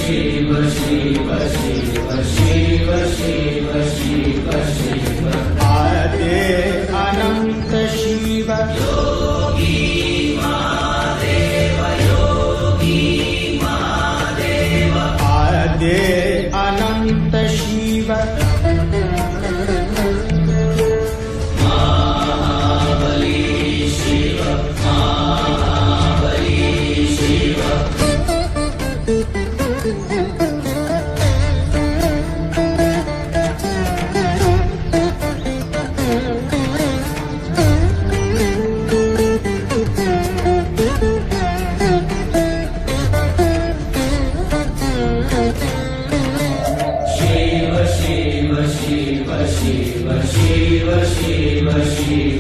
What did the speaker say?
शिव शिव शिव शिव शिव शिव शिव आद्य अनंत शिव योगी महादेव योगी महादेव आद्य अनंत शिव महाबली शिव महाबली शिव शिव शिव शिव शिव शिव शिव शिव